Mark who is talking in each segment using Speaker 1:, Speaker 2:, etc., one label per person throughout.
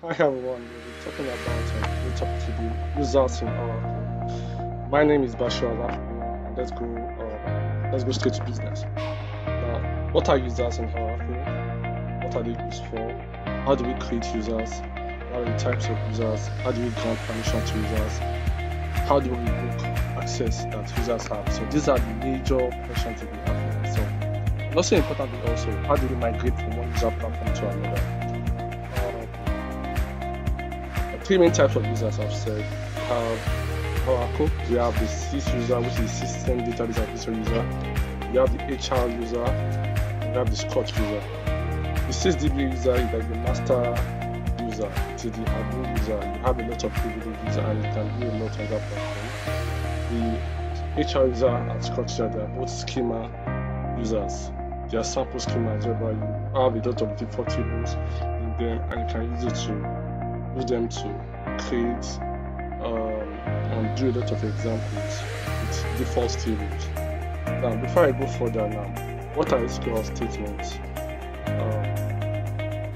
Speaker 1: Hi everyone, we'll be talking about the topic today, users in Oracle. My name is Bashcom, and let's go straight to business. Now, what are users in Oracle? What are they used for? How do we create users? What are the types of users? How do we grant permission to users? How do we revoke access that users have? So these are the major questions to be asking. So, and also importantly, also how do we migrate from one user platform to another? Three main types of users I've said. We have Oracle, we have the sys user, which is system database administrator user, we have the HR user, and we have the Scotch user. The sysdb user is like the master user, it is the admin user. You have a lot of privileges and you can do a lot on that platform. The HR user and Scotch user, they are both schema users. They are sample schemas whereby you have a lot of default tables in them and you can use them to create and do a lot of examples with default tables. Now, before I go further what are SQL statements?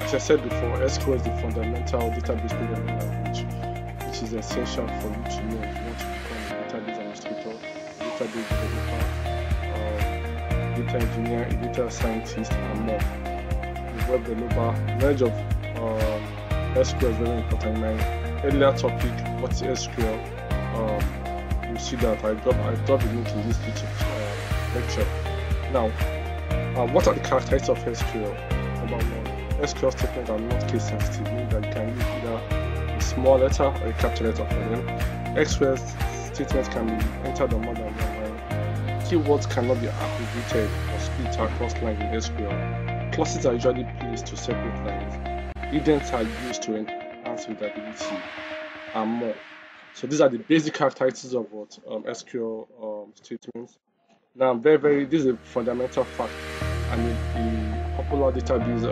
Speaker 1: As I said before, SQL is the fundamental database programming language, which is essential for you to know if you want to become a database administrator, a database developer, data engineer, a data scientist, and more. The web developer, knowledge of SQL is very important. In my earlier topic, what's SQL? You see that I dropped the link in this lecture. Now, what are the characteristics of SQL? Number one, SQL statements are not case sensitive, meaning that you can use either a small letter or a capital letter for them. SQL statements can be entered on more than one line. Keywords cannot be abbreviated or split across lines in SQL. Clauses are usually placed to separate lines. Idents are used to enhance readability and more. So these are the basic characteristics of what SQL statements. Now, this is a fundamental fact and a popular database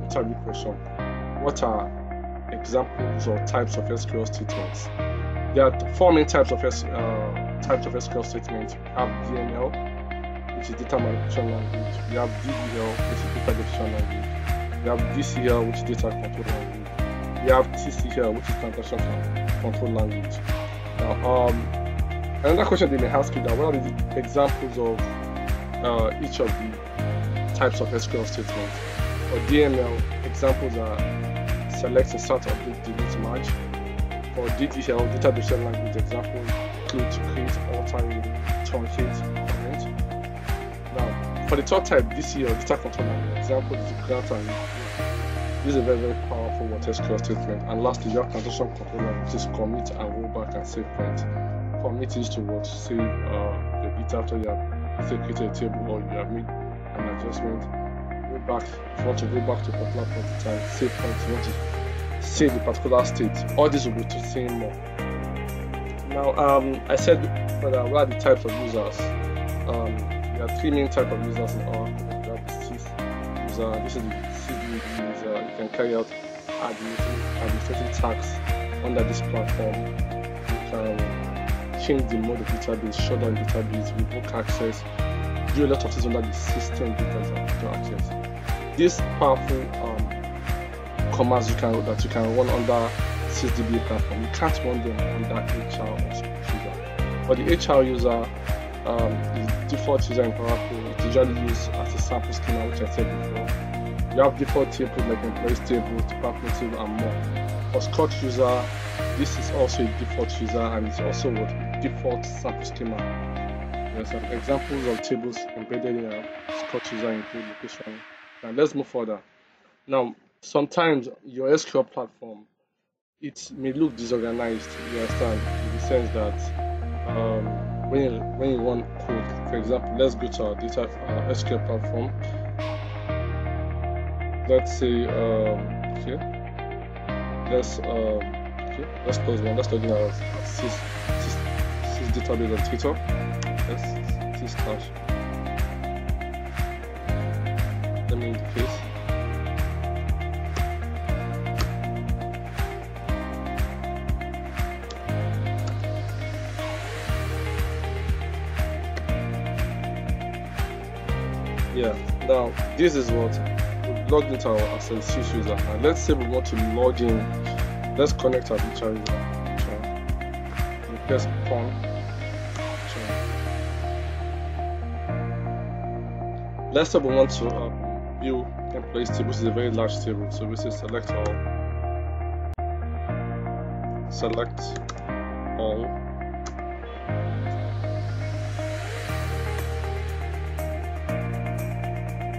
Speaker 1: interview question. What are examples or types of SQL statements? There are four main types of SQL statements. We have DML, which is data manipulation language. We have DDL, which is data definition language. We have DCL, which is data control language. We have TCL, which is transaction control language. Now, another question they may ask you that what are the examples of each of the types of SQL statements? For DML, examples are select, insert, update, delete, merge. For DDL, data definition language, examples include to create, alter, truncate, comment. Now, for the third type, DCL, data control language, example is grant and revoke. This is a very, very powerful SQL statement. And lastly, you have transaction control language, which is commit and roll back and save point. Commit is to what? Save your data after you have created a table or you have made an adjustment. Go back, if you want to go back to a particular point in time, save point, if you want to save the particular state. All this will be to say more. Now, I said what are the types of users? There are three main types of users in Oracle. You have the sys user, this is the sysdb user. You can carry out administrative tasks under this platform. You can change the mode of database, shut down the database, revoke access, do a lot of things under the system database access. This powerful commands that you can run under sysdb platform, you can't run them under HR or Scotch user. For the HR user, the default user in Oracle is usually used as a sample schema, which I said before. You have default tables like employees table, department table, and more. For Scotch user, this is also a default user and it's also what default sample schema. There are some examples of tables embedded in a Scotch user include location. Now let's move further. Now, sometimes your SQL platform, it may look disorganized, you understand, in the sense that when you run code, for example, let's go to our data SQL platform. Let's say here. Let's close one. Let's log in our sys database on Twitter. Let's sys / let me interface. Yeah, now this is what logged into our access user, and let's say we want to log in. Let's connect our HR user. We press on. Let's say we want to view employees table. This is a very large table, so we say select all. Select all.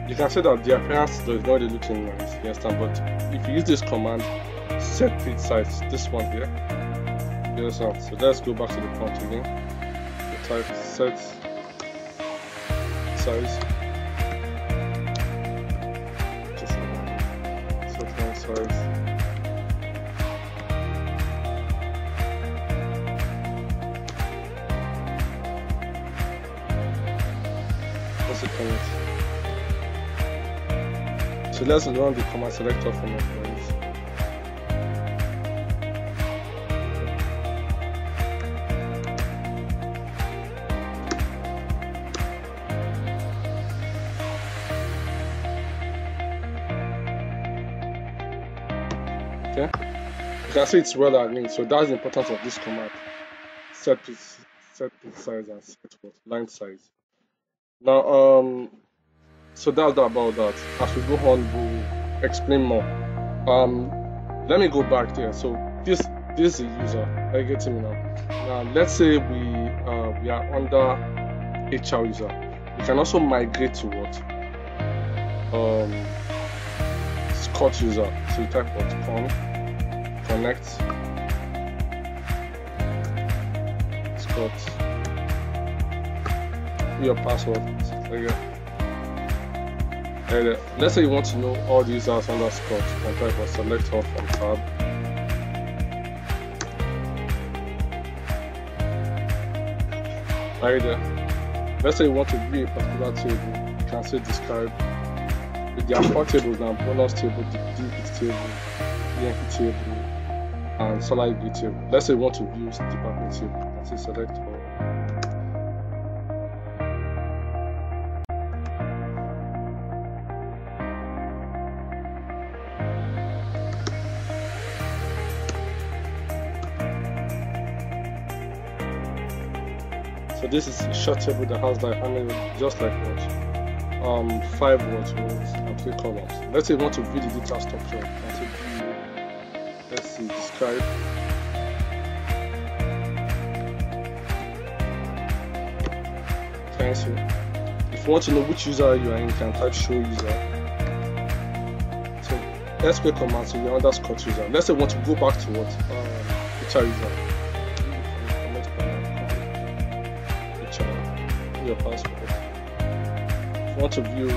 Speaker 1: You can see that the appearance does not really looking nice, you understand? But if you use this command, set page size, this one here, you understand? So let's go back to the prompt again. We type set size. Set font size. What's the comment? So let's run the command selector from employees. Okay, you can see it's well underneath. So that's the importance of this command: set page size and set what line size. Now, so that's about that. As we go on, we'll explain more. Let me go back there. So this is the user. Are you getting me now? Now let's say we are under HR user. We can also migrate to what? Scott user. So you type what? Connect Scott. Your password. Okay. And let's say you want to know all the users under Scott. You can type or select all from tab. Right there. Let's say you want to view a particular table. You can say describe. There are 4 tables now: bonus table, DP table, EMP table, and salary view table. Let's say you want to view department table. You can say select all. So this is a short table that has like how many, just like what? 5 rows and 3 columns. Let's say you want to view the data structure. Let's see, describe. Cancel. If you want to know which user you are in, you can type show user. So SQL command, so you're under Scott user. Let's say you want to go back to what? HR user. Your password. If you want to view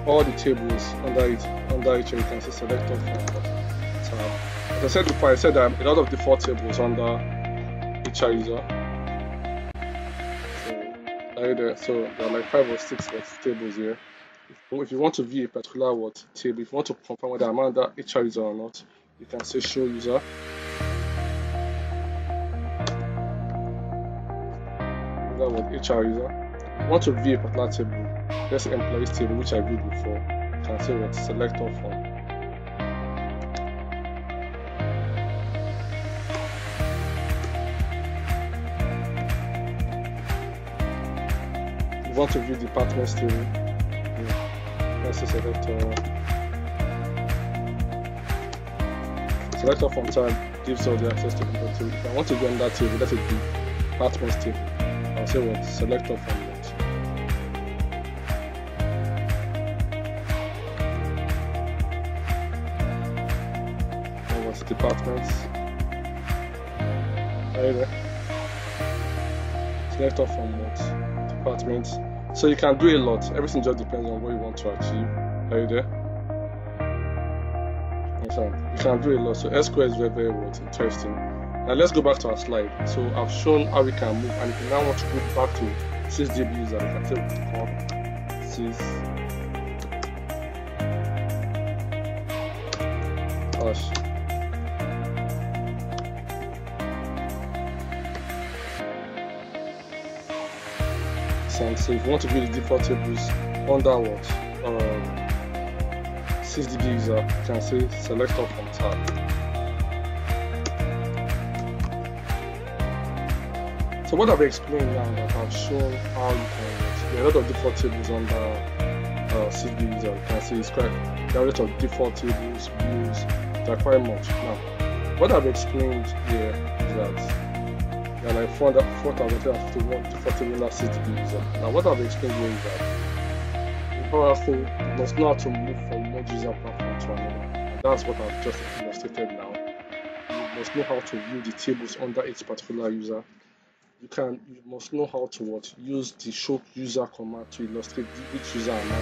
Speaker 1: all the tables under each, you can say select all from tab. As I said before, I said that a lot of the 4 tables under HR user. So there are like 5 or 6 tables here. If you want to view a particular table, if you want to confirm whether I'm under HR user or not, you can say show user. HR user. If you want to view a particular table, let's say employees table, which I viewed before, you can say what? Select all from. If you want to view departments table, let's say select all. Select all from tab gives all the access to the table. If I want to view on that table, let's say the departments table. I'll say what? Select all from what? What's departments? Right there. Select all from what? Departments. So you can do a lot. Everything just depends on what you want to achieve. Right there. You can do a lot. So SQL is very, very interesting. Now let's go back to our slide. So I've shown how we can move, and if you now want to go back to sysdb user, you can say sys hash sent. So if you want to view the default tables under what 6DB user, you can say select all from tab. So what I've explained now that I've shown how you can use, there are a lot of default tables under 6DB user. You can see it's quite, there are a lot of default tables, views, they're quite much. Now, what I've explained here is that there are like 4,351 default tables under 6DB user. Now, what I've explained here is that the powerful thing, you must know how to move from one user platform to another. And that's what I've just illustrated now. You must know how to view the tables under each particular user. You must know how to use the show user command to illustrate which user am I.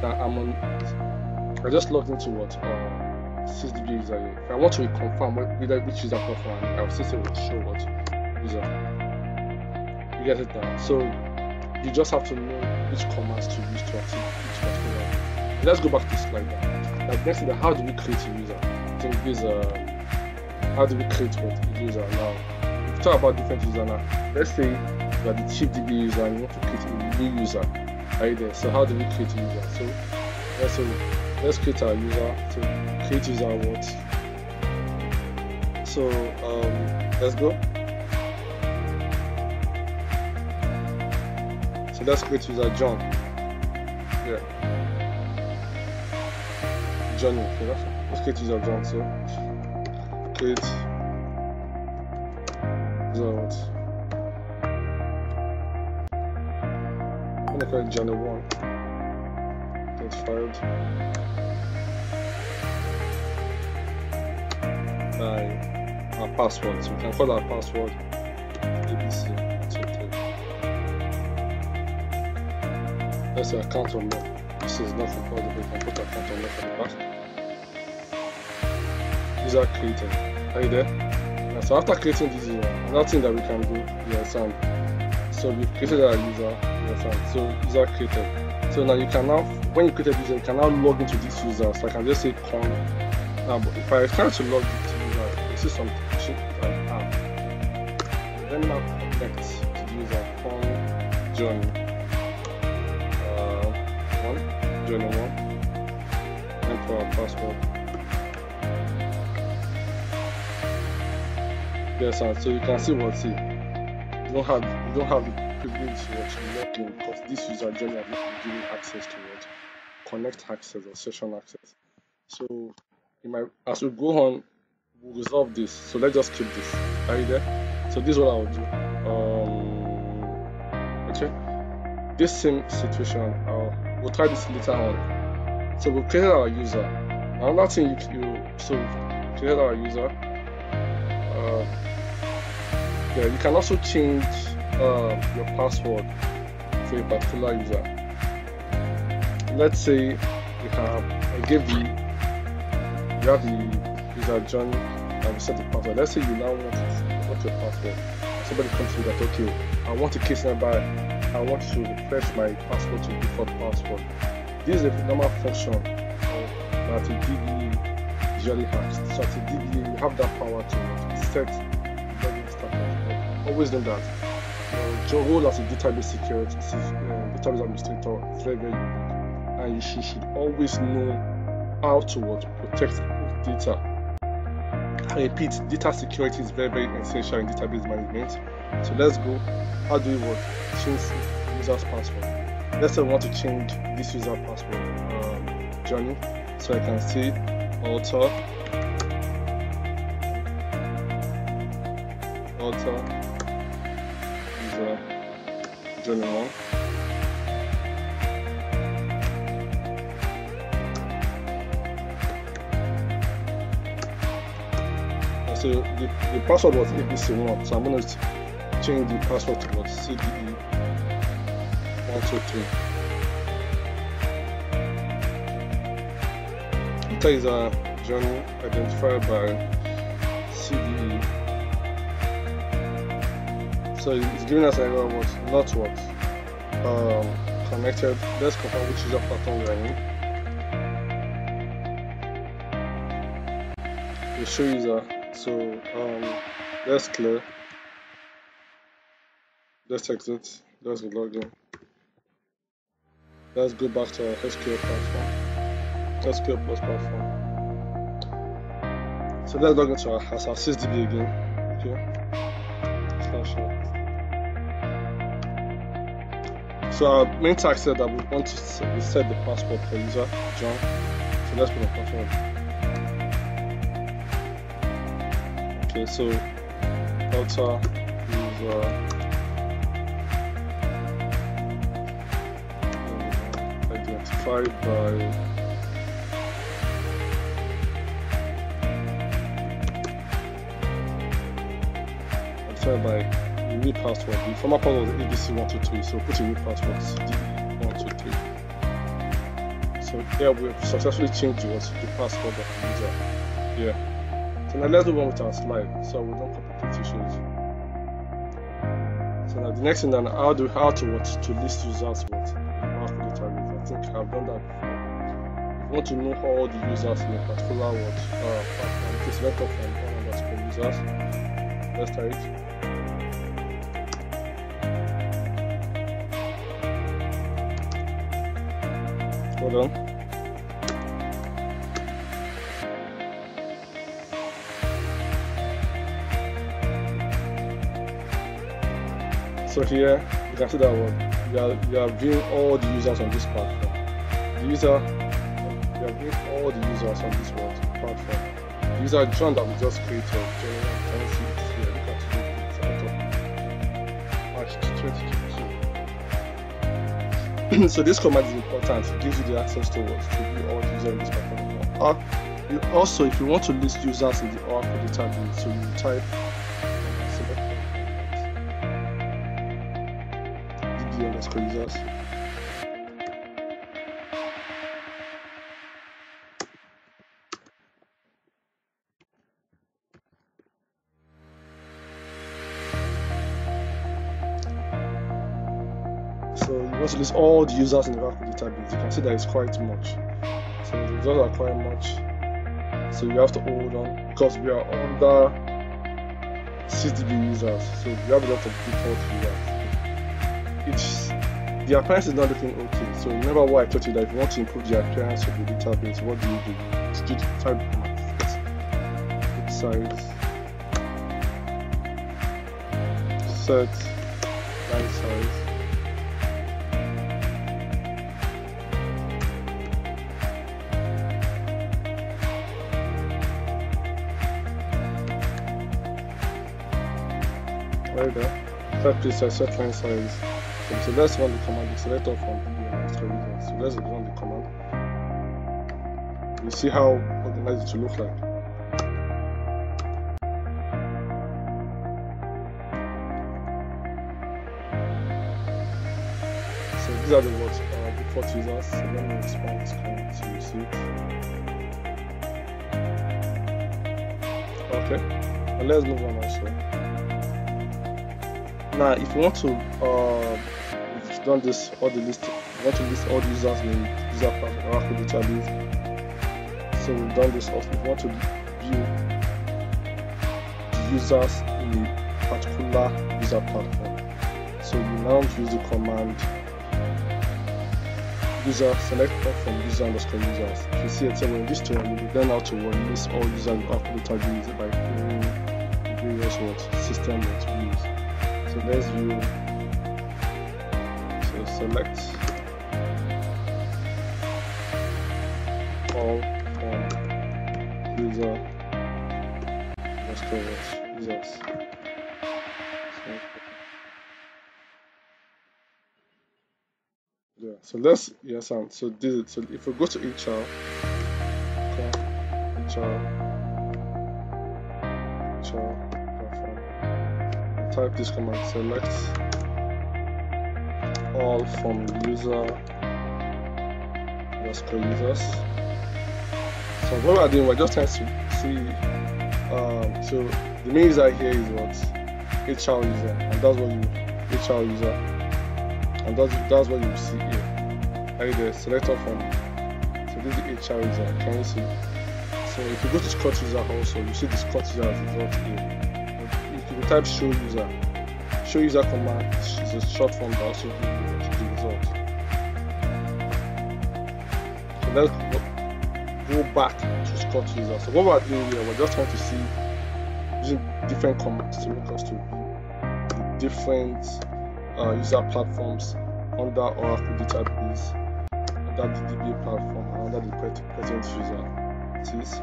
Speaker 1: Now I just logged into 6DB user here. If I want to confirm which user platform I'll still say show user. You get it now. So you just have to know which commands to use to activate each particular. Let's go back to the slide now. Like next thing, how do we create a user? I think this how do we create a user now? Talk about different user now. Let's say you are the chief DB user and you want to create a new user. Right there. So how do we create a user? So let's create our user. So create user what? So let's go. So let's create user John. Yeah. Johnny. Okay, let's create user John. So create what? I'm gonna call it Johnny 1. Identified by our password. So we can call our password ABC. Let's say account on left. This is not for the we can put account on left on the back. User created. Are you there? So after creating this user, another thing that we can do is so we've created our user, so user created. So now you can now, when you created user, you can now log into this user. So I can just say con. Now, but if I try to log into user, you see some shit that I have. Then now connect to the user con journey 1, enter our password. Yes, so you can see you don't have the privilege to log in because this user journey has not been given access to connect access or session access. So as we go on, we'll resolve this. So let's just keep this. Are you there? So this is what I will do. Okay. This same situation, we'll try this later on. So we've created our user. Another thing we've created our user. Yeah, you can also change your password for a particular user. Let's say you have the user John and we set the password. Let's say you now want your password. Somebody comes to you that okay, I want a case number. I want to refresh my password to default password. This is a normal function that a DB usually has. So as a DB, you have that power to set. Always know that your role as a database security database administrator is very, very unique, and you should always know how to protect data. I repeat, data security is very, very essential in database management. So let's go. How do we change user's password? Let's say we want to change this user password journey. So I can see alter journey 1. So the password was ABC1, so I'm going to change the password to CDE123. Enter is a journey identified by CDE. So it's giving us an error not connected. Let's confirm which user platform we are in. We show user. So let's clear. Let's exit. Let's log in. Let's go back to our SQL platform. SQL Plus platform. So let's log into our SysDB again. Okay. So our main task said that we want to set the password for user John. So let's put a password. Okay, so alter user identified by new password. The former password was ABC123, so put a new password CD123. So here we have successfully changed the password of the user. Yeah. So now let's move on with our slide so we don't complicate issues. So now the next thing then how to list users with database. I think I've done that before. If you want to know all the users in a particular platform, just select off from all users. Let's try it. Hold on. So here you can see that one. You are viewing all the users on this platform. You are viewing all the users on this platform. The user John that we just created. Look at March 2022. So this command is important. It gives you the access to view all the users in this platform. Also, if you want to list users in the Oracle database, so you type users. So you want to list all the users in the Oracle database. You can see that it's quite much. So the results are quite much. So you have to hold on because we are under SysDB users. So we have a lot of default users. The appearance is not looking okay. So remember what I told you that if you want to improve the appearance of the database, what do? You type size, set line size, right there. Set precise, set line size. So let's run the command. Select all from users. So let's run the command. You see how organized it will look like. So these are the default users. So let me expand this screen so you see it. Okay. And let's move on also. Now, if you want to done this all the list. You want to list all the users in the user part of Oracle database. So we've done this also. If you want to view the users in a particular user platform. So you now use the command user select from user underscore users. If you see it, so when this term you will then how to list all users in Oracle database by creating various system views. So let's view. Select all from user users. Yeah. So let's so this. So if we go to HR, platform, type this command. Select all from user underscore users. So what we're doing, we're just trying to see. So the main user here is what HR user, and that's what you HR user, and that's what you see here. Right there, select all from. So this is the HR user. Can you see? So if you go to Scott user also, you see the Scott user as result here. If you type show show user command is a short form that also gives you the result. So let's go back to Scott user. So what we're doing here, we're just trying to see using different commands to make us to view the different user platforms under Oracle database, under the DBA platform, and under the present user. See?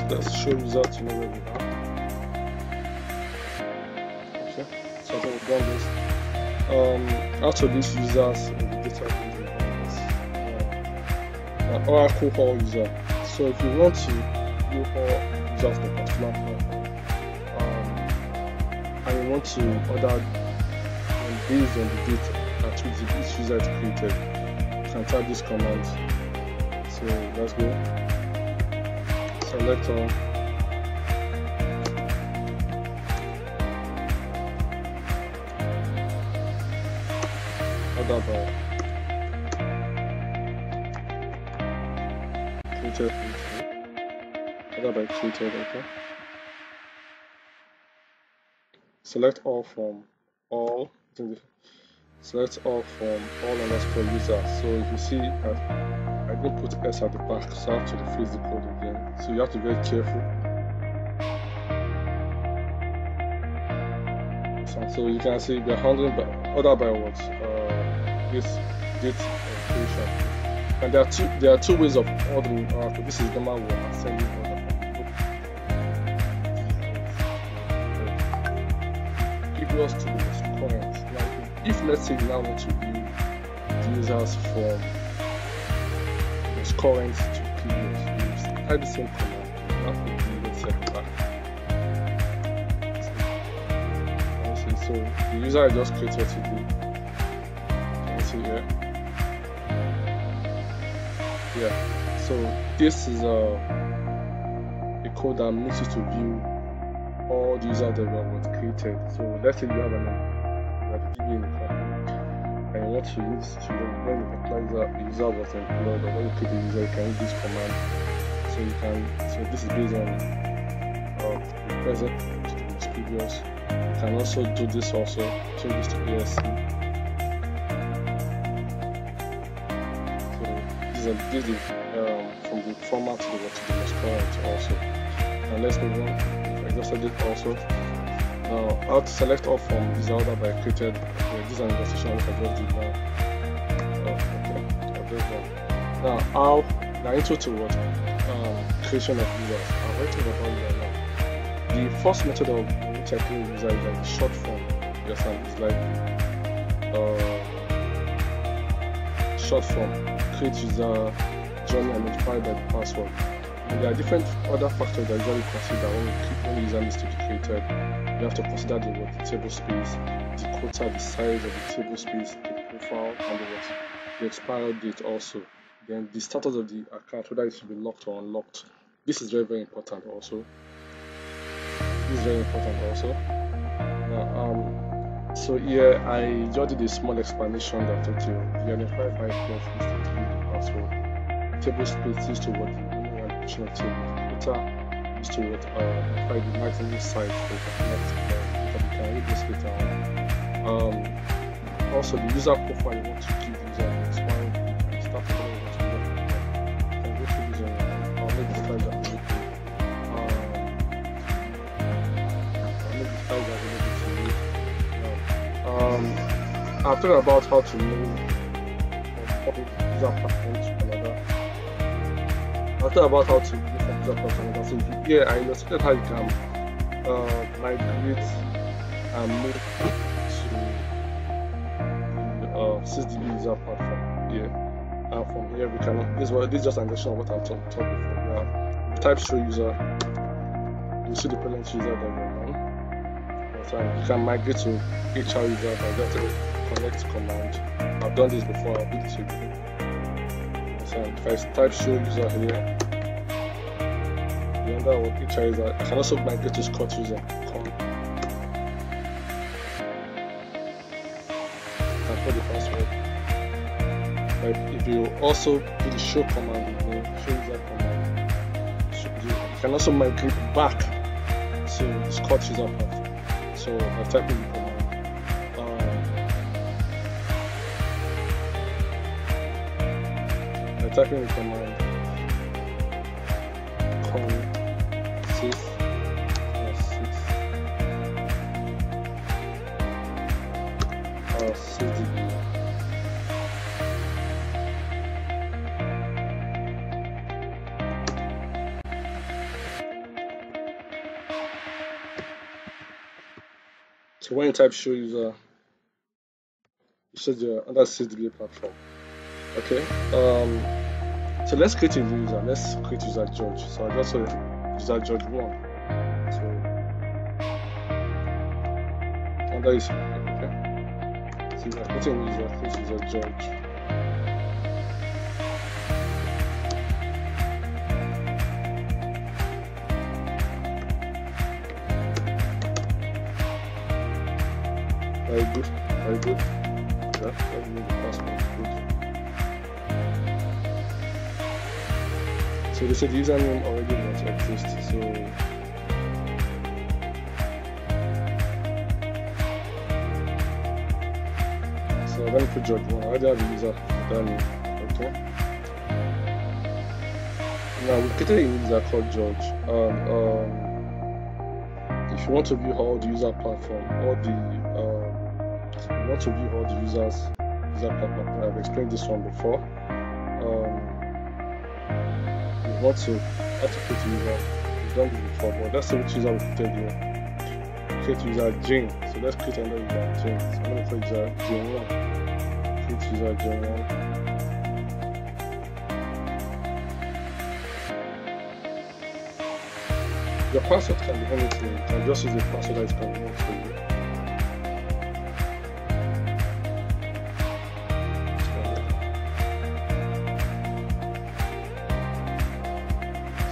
Speaker 1: Let's show results to know where we are. Okay, so I think we've done this. Out of these users in the database, Oracle Hall user. So if you want to view all users of the particular platform, and you want to order based on the data at which each user is created, you can type this command. So let's go. Select all, order by created, order by created. Okay. Select all from all. Select all from all underscore users. So if you see that I didn't put S at the back, so I have to rephrase the code again. So you have to be very careful. So you can see they're handling by order by what this date creation. And there are two ways of ordering Oracle. This is the normal one, ascending order. Previous to the most current. Like if let's say you now want to view the users from current to previous, you type the same command. You have to do it set back. So the user I just created today, you can see here. Yeah. So this is a code that makes you to view all the users that were created. So let's say you have a DBA in the company, and you want to use when the user was employed, or when you create the user, you can use this command. So you can. So this is based on the present to the most previous. You can also do this also. Change this to ASC. So this is from the format to the most current also. And let's move on. I just said it also. Now, how to select all from this order by created. Okay, this is an illustration which I just did now. Okay, I just done. Now, now into to what? Creation of users. I'm writing about that now. The first method of which I create user is like the short form. You understand? It's like short form. Create user journey and notified by the password. And there are different other factors that usually consider when the user needs to be created. You have to consider the table space, the quota, the size of the table space, the profile, and the expiry date also. Then the status of the account, whether it should be locked or unlocked. This is very, very important also. Now, so here I just did a small explanation that told you the identifier by plus is to give the password. Table space is to what the allocation of table. Quota is to what identify the maximum size for the next. We can read this later on. Also, the user profile you want to give the user the expiry date and start with what you want to do. You can go through this. I'll make the slides available. I've talked about how to move from one user platform to another. I've talked about how to move from user platform to another. So here I illustrated how you can migrate and move to the 6DB user platform here. And from here we can. This is just an illustration of what I've talked before. Now, the type show user, you see the present user that we're on. So you can migrate to HR user by just a connect command. I've done this before, I'll do this again. So if I type show user here, the under HR user, I can also migrate to Scott user. I put the password. Like if you also do the show command again, show user command, you can also migrate back to the Scott user path. So by typing the command, consist cdb. So when you type show user, you should under CDB platform. Okay. So let's create a new user. Let's create user George. So I just say user George 1. So under is okay. So we are creating user, create user George. Very good, very good. Yeah, let me the password. Good. So they said the username already does not exist. So let me put George 1. I already have a user done. Okay. Now we created a user called George. If you want to view all the user platform, you want to view all the user platform. I've explained this one before. You want to how to create a user. We've done this before, but let's see which user we created here. Create user Jane. So let's create another user Jane. So I'm going to create user Jane 1. Create user Jane 1. Your password can be anything. You can just use a password that is convenient for you.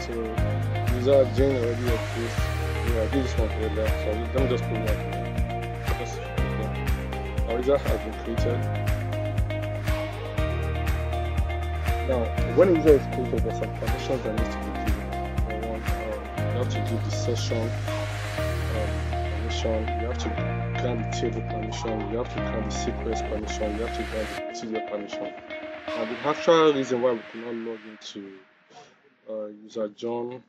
Speaker 1: So user Jane already exists. Yeah, I did this one earlier, so let me just put one here. Our user has been created. Now, when a user is created, there are some permissions that need to be given. You have to give the session permission, you have to grant the table permission, you have to grant the sequence permission, you have to grant the procedure permission. Now the actual reason why we could not log into user John,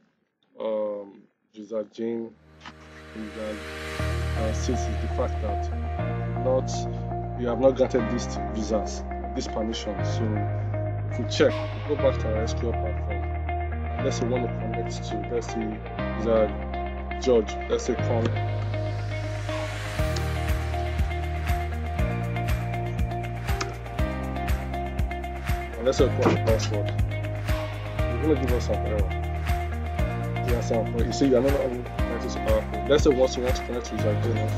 Speaker 1: user Jane, user since is the fact that we have not granted these users this permission. So if we check, we go back to our SQL platform. Let's say we want to connect to, let's say user George, let's say con. And let's say call the password. It's going to give us some error. Yeah, but you see, you are not only connected to powerful. Let's say once you want to connect to user Jane.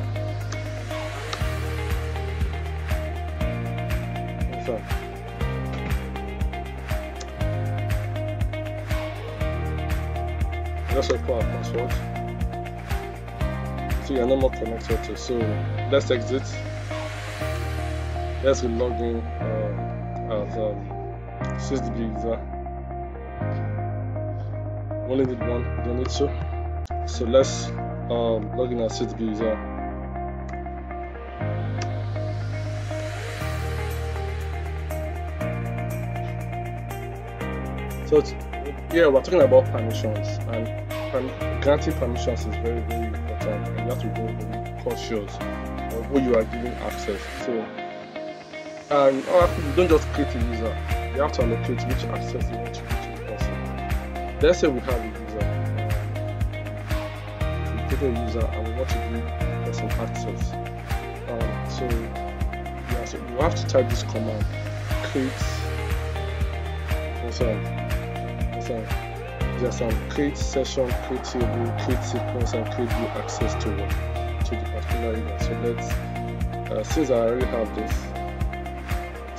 Speaker 1: Let's call our password. So you are no more connected to. So let's exit. Let's log in as CSDB user. We only need one, we don't need two. So let's log in as CSDB user. So yeah, we're talking about permissions, and granting permissions is very, very important, and you have to be very, very cautious of who you are giving access. So, you don't just create a user, you have to allocate which access you want to give to the person. Let's say we have a user, we create a user and we want to give the person access. So you have to type this command, create. There's some create session, create table, create sequence, and create view access to the particular user. So let's since I already have this,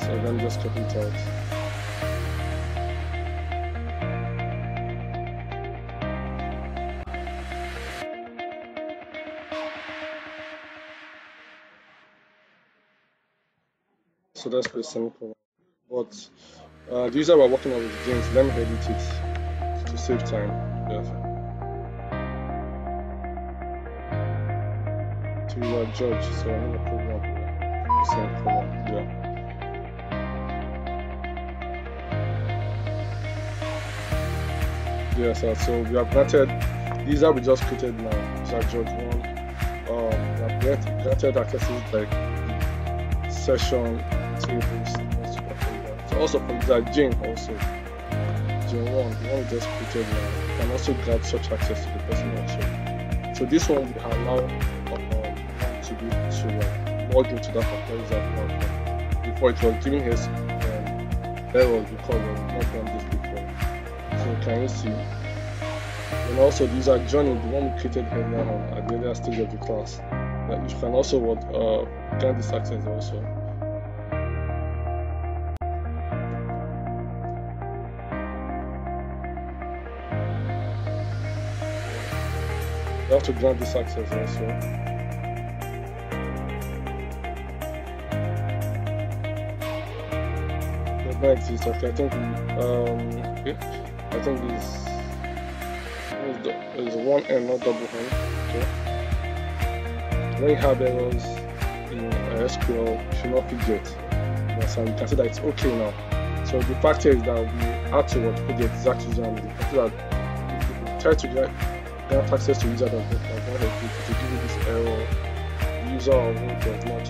Speaker 1: so let me just copy it out. So let's press semicolon. But the user we're working on with James, let me edit it to save time. Yes. To your judge, so I'm gonna put one here. Same column, yeah. Yes, so we have granted these are we just created now. These are judge one. We have granted accesses like session, tables, so also for user Jane also. Jane one, the one we just created now. You can also grant such access to the person also. So this one will allow to be to log into that particular user platform. Before it was giving his errors because we have not done this before. So can you see? And also the user journey, the one we created here now at the earlier stage of the class. That you can also grant this access also. You have to grant this access also. Does not exist. Okay, I think I think there's one N, not double N. Okay. When you have errors in SQL, you should not fidget. Yes, and you can see that it's okay now. So the fact here is that we had to put the exact username. The fact that if you try to grant access to user that does not exist, to give you this error, the user or root does not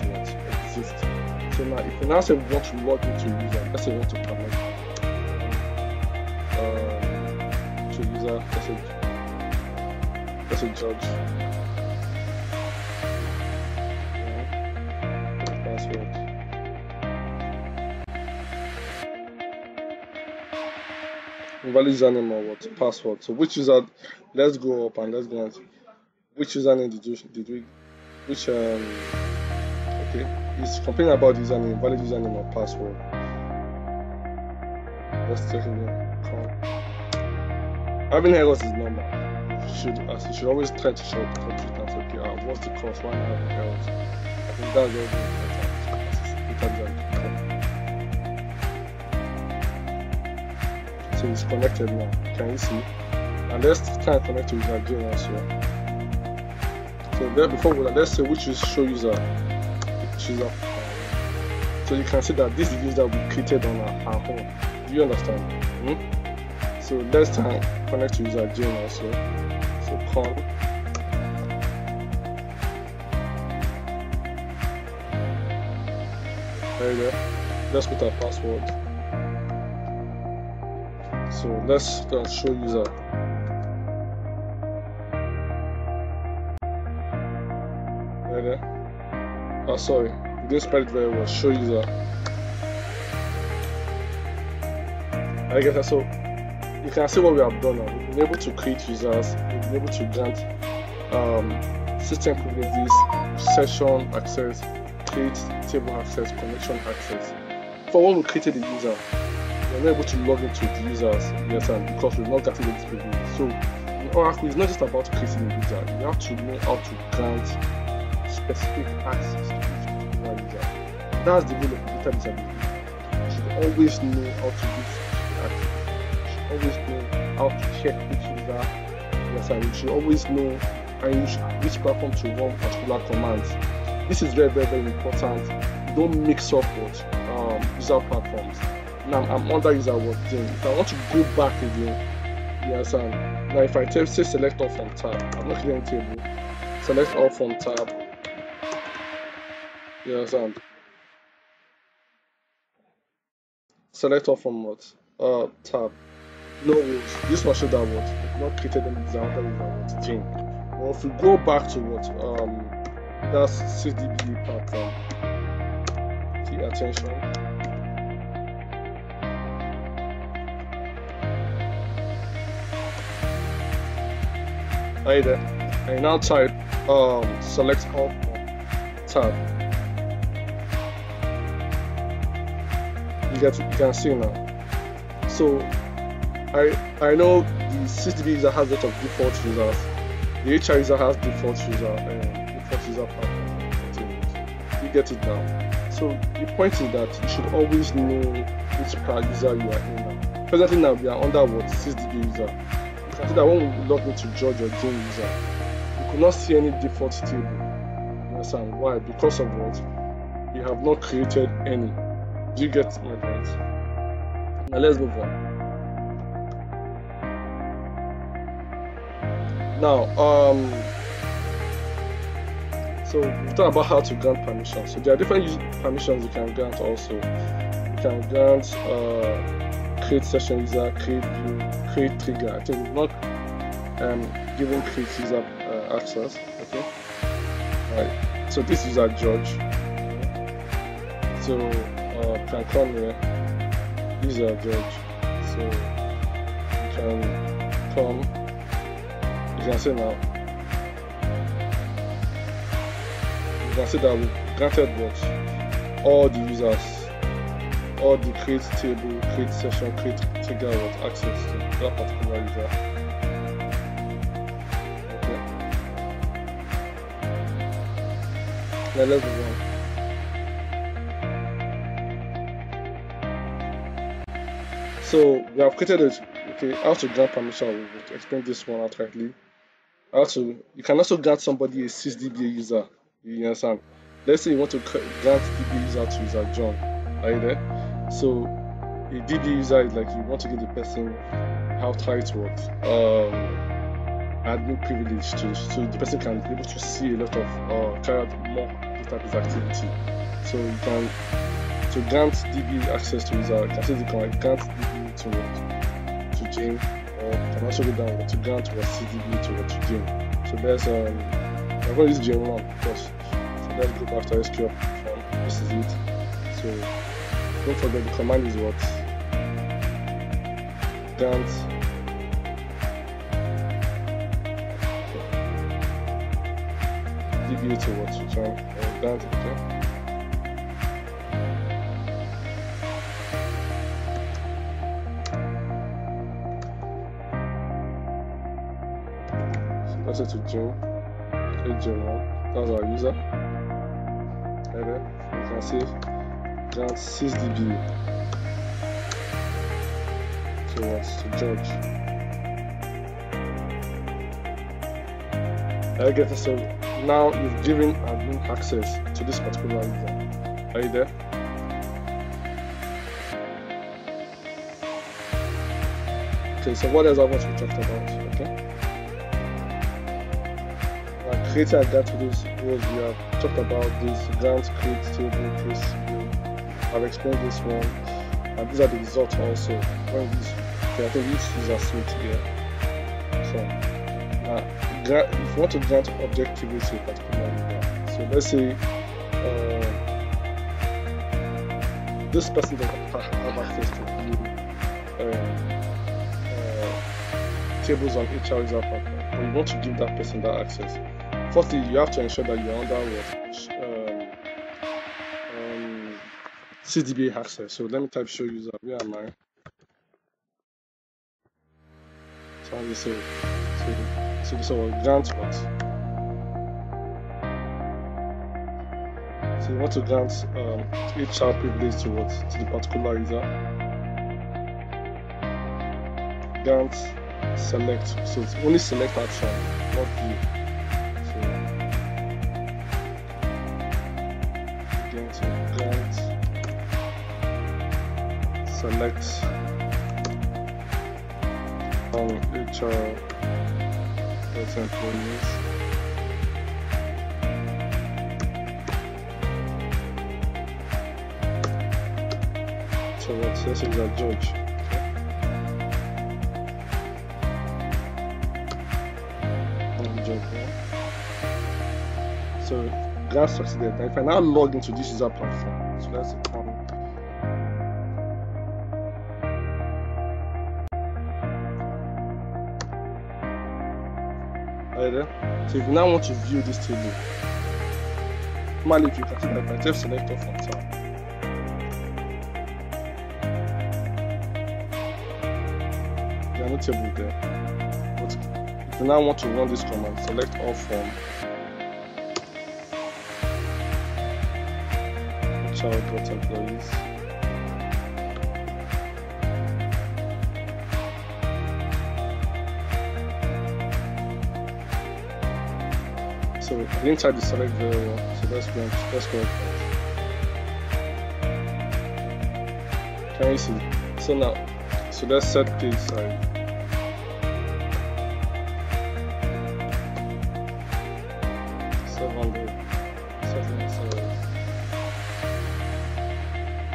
Speaker 1: exist. So now if you now say we want to log into user, let's say we want to connect to user, let's say judge. Password. Invalid username or what? Password. So which user? Let's go up and let's go on. Which username did we? Which okay. It's complaining about the username, valid username or password. Let's check it again. Having errors is normal. You should always try to show the computer. Okay, what's the cause? Why am I having errors? I think that's very important. So it's connected now. Can you see? And let's try and connect to user again also. So there before let's say which is show user. So you can see that this is the user we created on our home. Do you understand? So let's try and connect to user Jane also. So con. Right there. Let's put our password. So let's show user. Right there. Oh, sorry, we didn't spell it very well. Show user. I guess so. You can see what we have done now. We've been able to create users. We've been able to grant system privileges, session access, create table access, connection access. For when we created the user, we're not able to log into the users. Yes, and because we've not gotten this privilege. So in Oracle, it's not just about creating a user. You have to know how to grant specific access to each particular user. That's the role of data disability. You should always know how to give access. You should always know how to check which user. Yes, and you should always know which platform to run particular commands. This is very, very, very important. Don't mix up with user platforms. Now I'm under user what thing. If I want to go back again, you understand? Now if I say select all from tab, I'm not clearing table. Select all from tab. You understand? Select all from what? Tab. No rules. This one should that what? We've not created an example with what thing. Well, if we go back to what that's CDB platform. Pay attention. Right there. And now type select all from tab. You can see now. So I know the CDB user has a lot of default users. The HR user has default user platform. You get it now. So the point is that you should always know which user you are in now. Presently now we are under what 6DB user. You can see that when we log into George or Jane user, you could not see any default table. You understand why? Because of what? You have not created any. Do you get my point? Now let's move on. Now, so we've talked about how to grant permissions. So there are different permissions you can grant also. You can grant create session user, create view, create trigger. I think we've not given create user access. Okay. Alright. So this is our George. So can come here. This is our George. So you can come. You can see now. You can see that we granted what all the users, all the create table, create session, create trigger what access to that particular user. Okay. Now let's move on. So we have created it. Okay, how to grant permission? We will explain this one outrightly. You can also grant somebody a 6DB user. You understand? Let's say you want to grant DB user to user John. Are you there? So a DB user is like you want to give the person outright what admin privilege to, so the person can be able to see a lot of carry out more database activity. So you can grant DB access to user. You can say you can grant DB to Jane, or you can also go down to grant what 6DB to Jane. So there's I'm going to use Jane 1 first. So let's go back to SQL form. This is it. So don't forget the command is what? Grant DB to what you can grant, okay? That's it to June. June 1. That's our user. Right there. You can see grant 6DB to what? To George. I get it. So now you've given admin access to this particular user. Are you there? Okay, so what else I want to talk about? Okay. Creating and grant these roles, we have talked about this grant, create table, create view. I've explained this one, and these are the results also. When this, okay, I think this is a suite here. So now, if you want to grant objectivity to a particular user, so let's say this person doesn't have access to view tables on HR user platform, but you want to give that person that access. Firstly, you have to ensure that you're under what 6DB access. So let me type show user. Where am I? So this is our grant what? So you want to grant HR privilege to what? To the particular user. Grant select. So it's only select action, not view. Select HR employees. So what's this is a George. So grant succeeded. Now if I now log into this user platform, so let's come. So if you now want to view this table, normally if you can see that I just select off on top. There are no table there. But if you now want to run this command, select all from child.employees. So I didn't try to select very well, so let's go it. Can you see? So now, so let's set page size.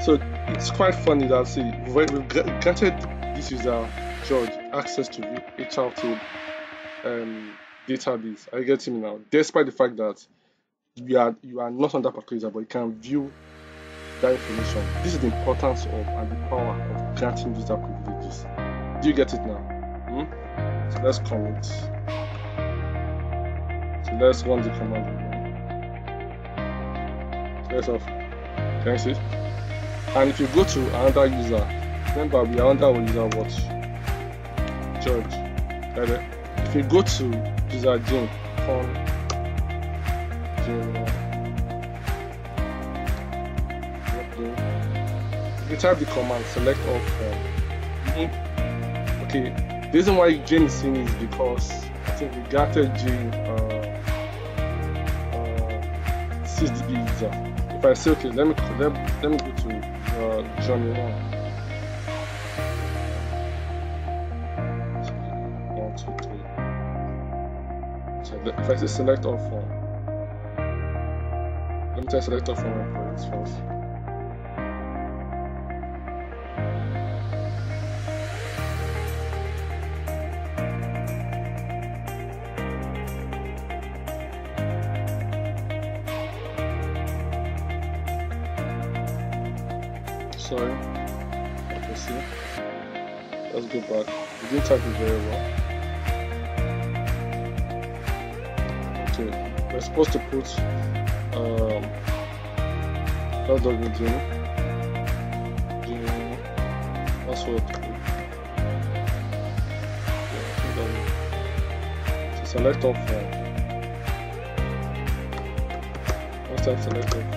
Speaker 1: So it's quite funny that see we've granted this user George access to the HR table database. Are you getting me now? Despite the fact that you are not on that particular user, but you can view that information. This is the importance of and the power of granting user privileges. Do you get it now? So let's commit. So let's run the command again. So let's off. Can you see? And if you go to another user, remember we are under our user watch, George. Right? If you go to user Jane, if you type the command select all from, okay, the reason why Jane is seeing is because I think we granted Jane 6db user. If I say okay, let me go to Johnny 1. 1, 2, 3. So if I say select all from, let me try select all from employees first. Sorry, let's see. Let's go back. We didn't type it very well. Okay, we're supposed to put let's log in Jane. Password. So select all from. Once time select all from.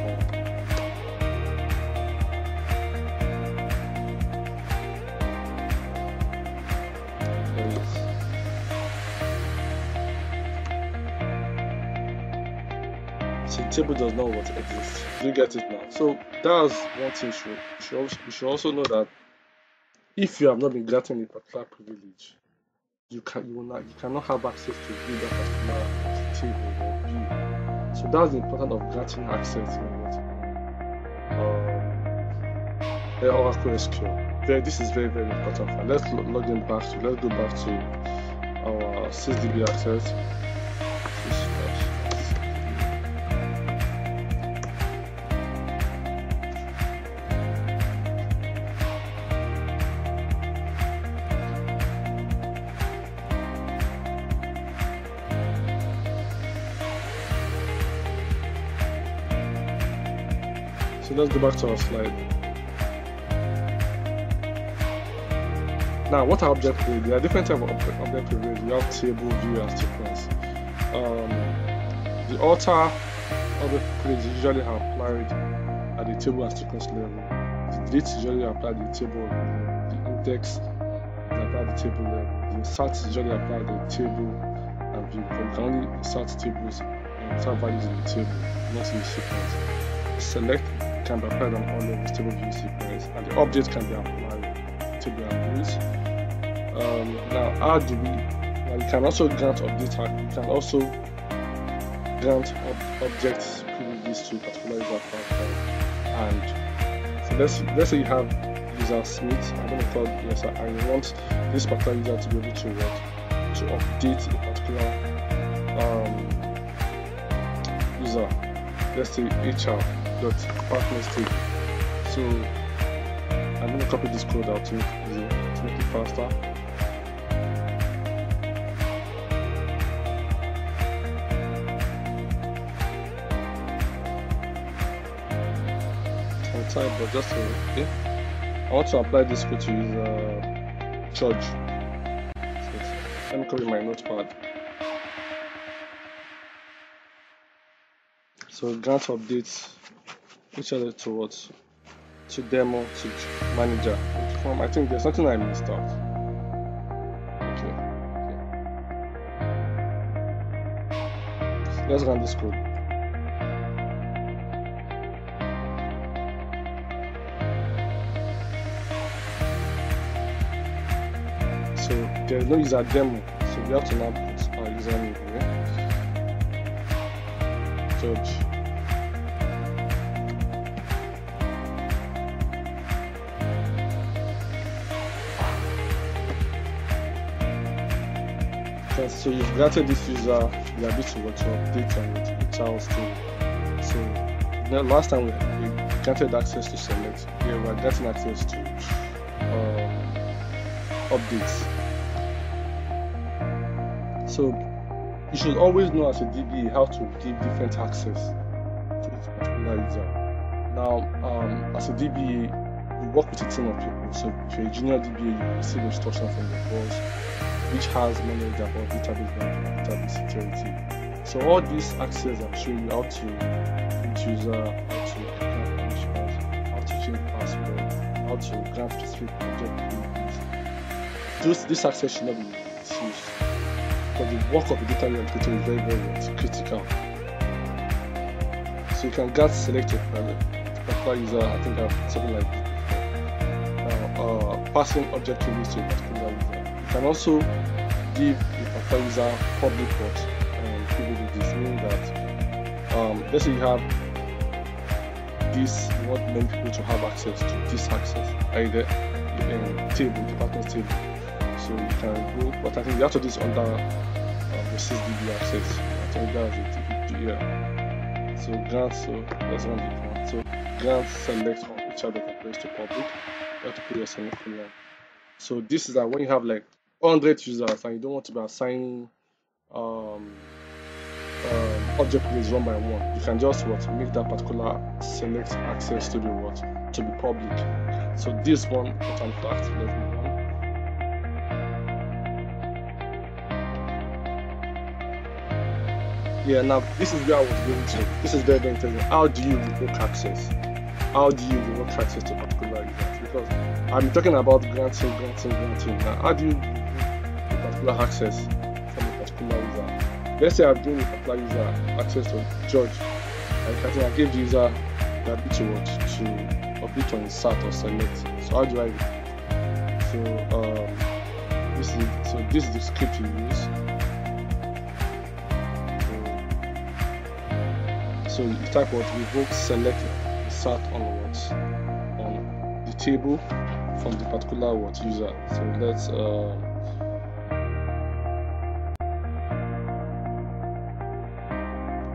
Speaker 1: So the table does not want to exist. You get it now. So that's one thing you should also know, that if you have not been granted a particular privilege, you cannot have access to view that particular table or view. So that's the importance of granting access in Oracle SQL. This is very, very important. Let's log in back to. Let's go back to our 6db access. So let's go back to our slide. Now, what are object privilege? There are different types of object privilege. We have table, view, and sequence. The alter object privilege is usually applied at the table and sequence level. The delete is usually applied at the table. The index is applied at the table level. The insert is usually applied at the table and view. But you can only insert tables and insert values in the table, not in the sequence. Select can be applied on all levels, table, view, sequence, and the object can be applied table and views. Now, how do we? You can also grant update. You can also grant objects privileges to a particular user profile. And so let's say you have user Smith. I'm going to call user, and you want this particular user to be able to update a particular user. Let's say HR.partners table. So I'm going to copy this code out to make it easier, to make it faster. But just okay. I want to apply this code to George. So let me copy my notepad. So grant updates which other to what? To demo, to manager. I think there's nothing I missed out. Okay. So let's run this code. So there's no user demo, so we have to now put our username here. George. So you've granted this user the ability to update and to child story. So the last time we granted access to select, here we're getting access to updates. So you should always know as a DBA how to give different access to each particular user. Now, as a DBA, you work with a team of people. So if you're a junior DBA, you receive instruction from your boss, which has knowledge about database management, database security. So all these access I'm showing you how to create user, how to grant permissions, how to change password, how to grant specific object privileges. This access should not be misused, because the work of the data administrator is very, very critical. So you can get select a particular user. I think I've something like this before. Passing object privilege to a particular user. You can also give a particular user public privileges, meaning that let's say you have this, you want many people to have access to this access, either department table. So you can go, but I think you have to do this under the sysdb access. I think that's it. Yeah. So grant, so let's run the command. So grant select on each other compares to public. You have to put your semicolon. So this is that when you have like 100 users and you don't want to be assigning object privileges one by one, you can just make that particular select access to the to be public. So this one button fact, let me run. Yeah, now this is where I was going to. This is very, very interesting. How do you revoke access? How do you revoke access to particular users? Because I'm talking about granting. Now, how do you revoke a particular access from a particular user? Let's say I've given a particular user access to George. I gave the user the ability to update on SAT or select. So how do I revoke? So this is the script you use. So you type revoke select SAT on the table from the particular user. So let's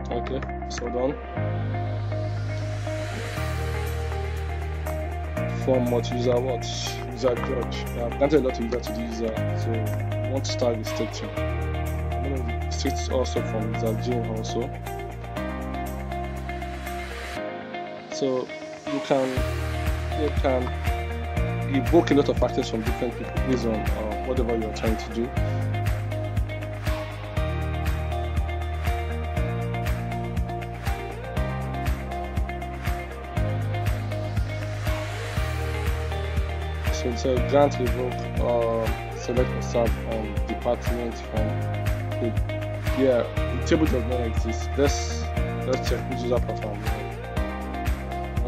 Speaker 1: okay, so done. From user user George. I've granted a lot of user to the user, so I want to start restricting. I'm going to restrict also from user Jane also. So you can evoke a lot of access from different people based on whatever you are trying to do. So it's a grant revoke select a sub on department from the table does not exist. Let's check which user platform.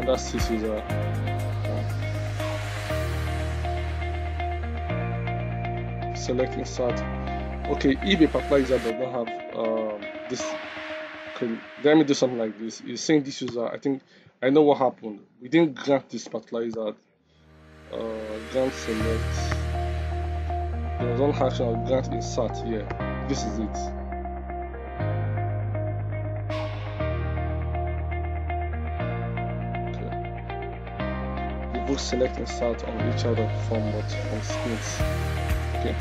Speaker 1: That's this user. Selecting start. Okay, if a particular user does not have this, okay, let me do something like this. You're saying this user, I think I know what happened. We didn't grant this particular user grant select. There was one action of grant insert here. This is it. Select and start on each other from screens. Okay.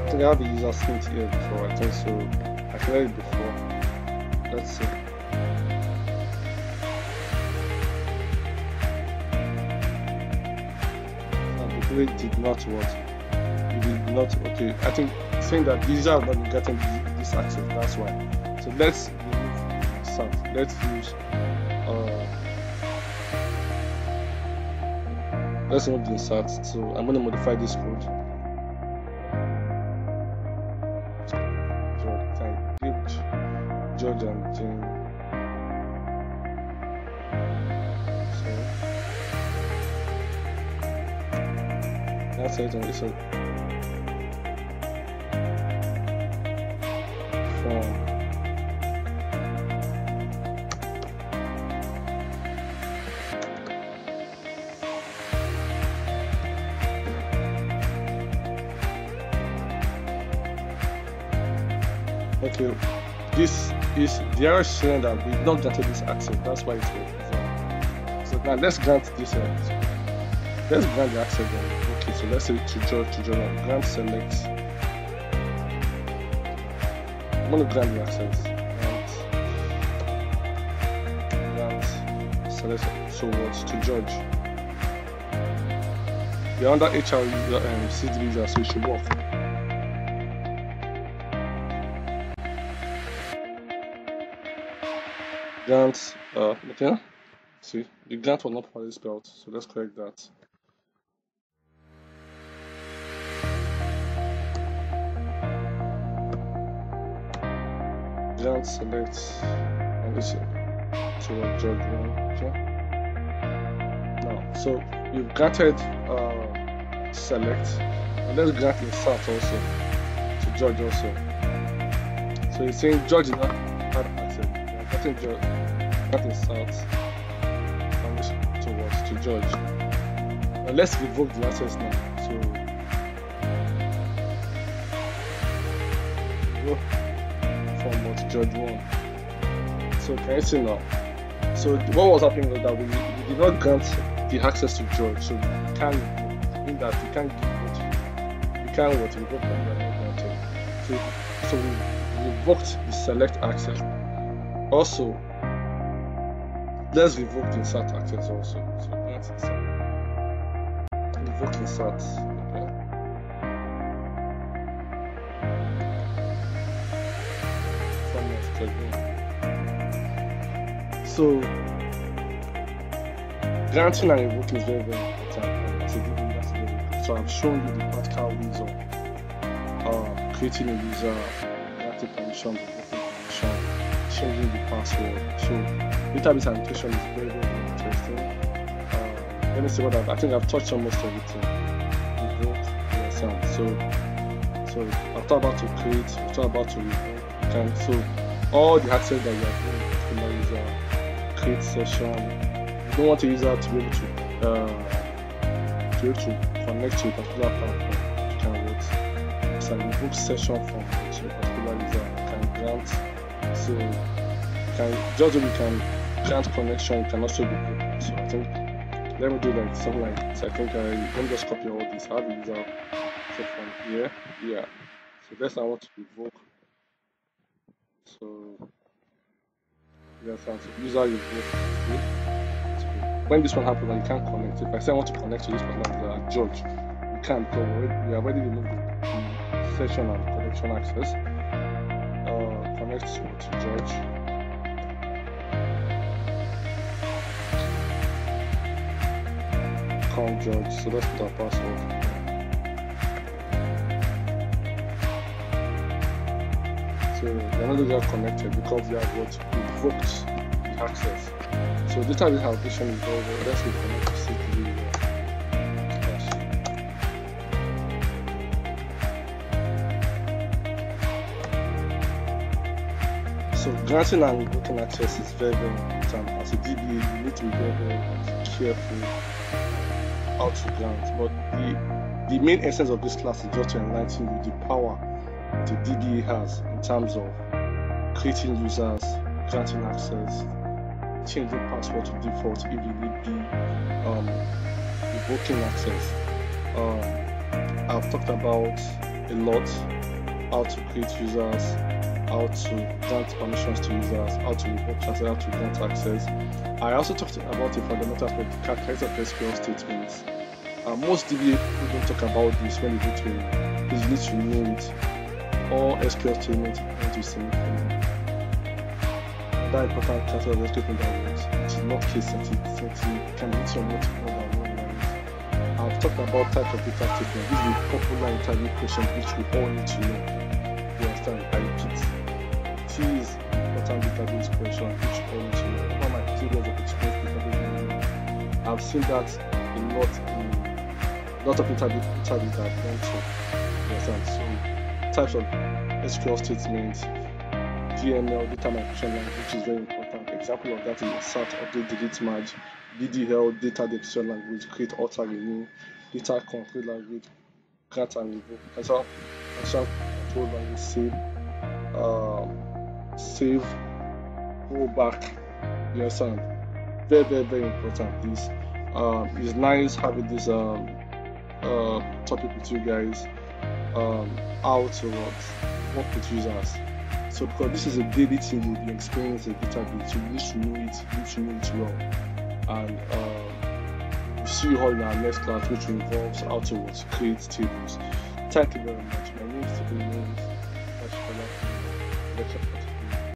Speaker 1: I think I have the user screen here before. I think so. I created it before. Let's see. And the grade did not work. It did not. Okay. I think saying that the user has not been getting this access. That's why. So let's remove insert. Let's use let's remove the insert. So I'm going to modify this code. George and Jane. So that's it on this one. Form. Okay, this is the error showing that we've not granted this access. That's why it's working. So now let's grant this. Let's grant the access then. Okay, so let's say to George, grant select. I'm going to grant the access. Grant select. So what's to George? You're under HR CDB user, so it should work. Grant, okay. See, the grant was not properly spelled, so let's correct that. Grant select and this to George 1. Okay. Now, so we've granted select, and let's grant insert also to George also. So it's saying George is not had access. We're getting George. That insert to George. Now let's revoke the access now. So go from what George 1. So can you see now? So what was happening was that we did not grant the access to George, so we can't mean that we can't give what we can't what we revoke when we are not granted. So we revoked the select access. Also, let's revoke the insert access also. So grant insert. Revoke insert. Okay. So granting and revoking is very, very important. That's a good thing, that's very good. So I've shown you the practical ways of creating a user, granting permission, revoking permission, changing the password. So database annotation is very, very interesting. Let me see what I think I've touched almost everything. Revoke, yes, so after about to create, after about to revoke, so all the access that you are doing to the user, create session. You don't want a user to be able to connect to a particular platform. You can wait. So revoke session from to a particular user. You can grant. So just so we can grant connection, you can also revoke. So I think let me do like something like this. I think let me just copy all this. I have the user set from here. Yeah. So that's I want to revoke. So yes, user revoke. When this one happens and you can't connect, if I say I want to connect to this particular George, you can't because we already removed the session and connection access. Connect to George. Count George. So let's put our password. So we're no longer connected because we have revoked the access. So database allocation is over. Let's reconnect to CTV. So granting and revoking access is very, very important. As a DBA, you need to be very, very careful how to grant. But the main essence of this class is just to enlighten you the power the DBA has in terms of creating users, granting access, changing password to default if you need be, revoking access. I've talked about a lot how to create users, how to grant permissions to users, how to revoke access, how to grant access. I also talked about the fundamental aspect of characteristics of SQL statements. Most DBA people don't talk about this when they do training because you need to know it. all SQL statements end with semicolon. That important character of SQL that it is not case sensitive, can be written on multiple than one line. I've talked about type of data statement. This is a popular interview question which we all need to know. You understand? I repeat. T is important database question which we all need to know. Over my 2 years of experience with database, I've seen that a lot of interviews I've gone to. You understand? So types of SQL statements, DML, data migration language, which is very important. Example of that is insert, update, delete, merge, DDL, data detection language, create, alter, renew, data control language, grant and revoke, cancel control language, save, go back. You understand? Very important. This is nice having this topic with you guys. How to work with users. So because this is a daily thing you'll be experiencing the database, you need to know it, you need to know it well. And we'll see you all in our next class, which involves how to create tables. Thank you very much. My name